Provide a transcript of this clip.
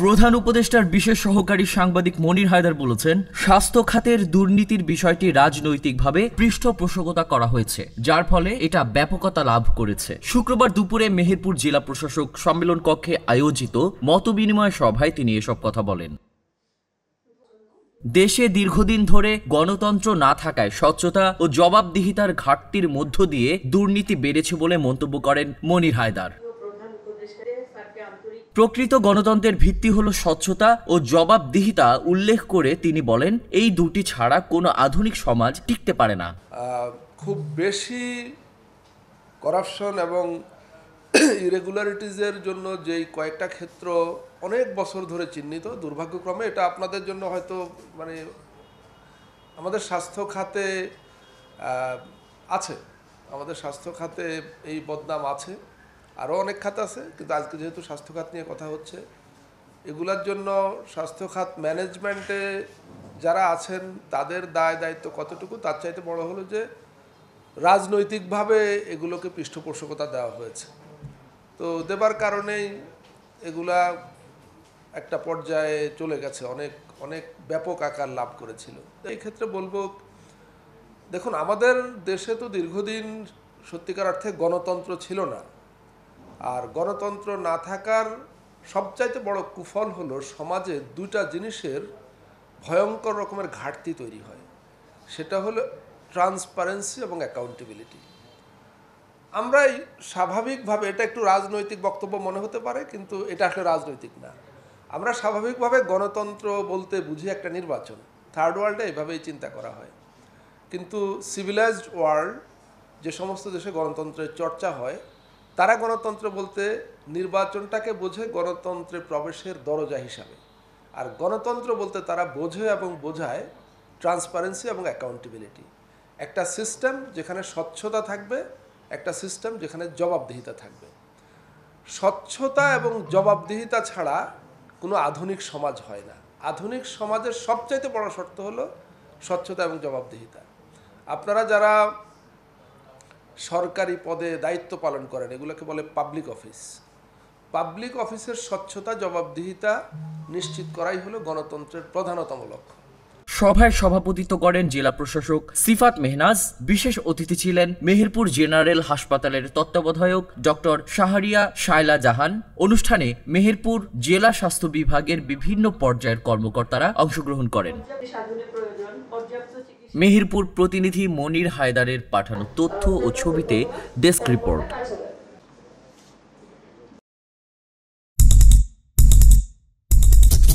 প্রধান উপদেষ্টার বিশেষ সহকারী সাংবাদিক মনির হায়দার বলেছেন, স্বাস্থ্য খাতের দুর্নীতির বিষয়টি রাজনৈতিকভাবে পৃষ্ঠপোষকতা করা হয়েছে, যার ফলে এটা ব্যাপকতা লাভ করেছে। শুক্রবার দুপুরে মেহেরপুর জেলা প্রশাসক সম্মেলন কক্ষে আয়োজিত মতবিনিময় সভায় তিনি এসব কথা বলেন। দেশে দীর্ঘদিন ধরে গণতন্ত্র না থাকায় স্বচ্ছতা ও জবাবদিহিতার ঘাটতির মধ্য দিয়ে দুর্নীতি বেড়েছে বলে মন্তব্য করেন মনির হায়দার। প্রকৃত গণতন্ত্রের ভিত্তি হলো স্বচ্ছতা ও জবাবদিহিতা উল্লেখ করে তিনি বলেন, এই দুটি ছাড়া কোনো আধুনিক সমাজ টিকতে পারে না। খুব বেশি করাপশন এবং ইরেগুলারিটিজের জন্য যেই কয়েকটা ক্ষেত্র অনেক বছর ধরে চিহ্নিত, দুর্ভাগ্যক্রমে এটা আপনাদের জন্য হয়তো আমাদের স্বাস্থ্য খাতে আছে, আমাদের স্বাস্থ্য খাতে এই বদনাম আছে, আরও অনেক খাত আছে, কিন্তু আজকে যেহেতু স্বাস্থ্য খাত নিয়ে কথা হচ্ছে, এগুলার জন্য স্বাস্থ্য খাত ম্যানেজমেন্টে যারা আছেন তাদের দায় দায়িত্ব কতটুকু, তার চাইতে বড় হলো যে রাজনৈতিকভাবে এগুলোকে পৃষ্ঠপোষকতা দেওয়া হয়েছে। তো দেবার কারণেই এগুলা একটা পর্যায়ে চলে গেছে, অনেক অনেক ব্যাপক আকার লাভ করেছিল। এই ক্ষেত্রে বলবো, দেখুন, আমাদের দেশে তো দীর্ঘদিন সত্যিকার অর্থে গণতন্ত্র ছিল না, আর গণতন্ত্র না থাকার সবচাইতে বড় কুফল হলো সমাজে দুইটা জিনিসের ভয়ঙ্কর রকমের ঘাটতি তৈরি হয়। সেটা হলো ট্রান্সপারেন্সি এবং অ্যাকাউন্টেবিলিটি। আমরাই স্বাভাবিকভাবে, এটা একটু রাজনৈতিক বক্তব্য মনে হতে পারে, কিন্তু এটা আসলে রাজনৈতিক না। আমরা স্বাভাবিকভাবে গণতন্ত্র বলতে বুঝি একটা নির্বাচন, থার্ড ওয়ার্ল্ডে এভাবেই চিন্তা করা হয়। কিন্তু সিভিলাইজড ওয়ার্ল্ড, যে সমস্ত দেশে গণতন্ত্রের চর্চা হয়, তারা গণতন্ত্র বলতে নির্বাচনটাকে বোঝে গণতন্ত্রে প্রবেশের দরজা হিসাবে, আর গণতন্ত্র বলতে তারা বোঝে এবং বোঝায় ট্রান্সপারেন্সি এবং অ্যাকাউন্টেবিলিটি। একটা সিস্টেম যেখানে স্বচ্ছতা থাকবে, একটা সিস্টেম যেখানে জবাবদিহিতা থাকবে। স্বচ্ছতা এবং জবাবদিহিতা ছাড়া কোনো আধুনিক সমাজ হয় না। আধুনিক সমাজের সবচাইতে বড় শর্ত হলো স্বচ্ছতা এবং জবাবদিহিতা। আপনারা যারা সরকারি পদে দায়িত্ব পালন করেন, এগুলোকে বলে পাবলিক অফিস। পাবলিক অফিসের স্বচ্ছতা জবাবদিহিতা নিশ্চিত করাই হলো গণতন্ত্রের প্রধানতম লক্ষ্য। সভায় সভাপতিত্ব করেন জেলা প্রশাসক সিফাত মেহনাজ। বিশেষ অতিথি ছিলেন মেহেরপুর জেনারেল হাসপাতালের তত্ত্বাবধায়ক ডক্টর শাহরিয়া শায়লা জাহান। অনুষ্ঠানে মেহেরপুর জেলা স্বাস্থ্য বিভাগের বিভিন্ন পর্যায়ের কর্মকর্তারা অংশগ্রহণ করেন। মেহেরপুর প্রতিনিধি মনির হায়দারের পাঠানো তথ্য ও ছবিতে ডেস্ক রিপোর্ট।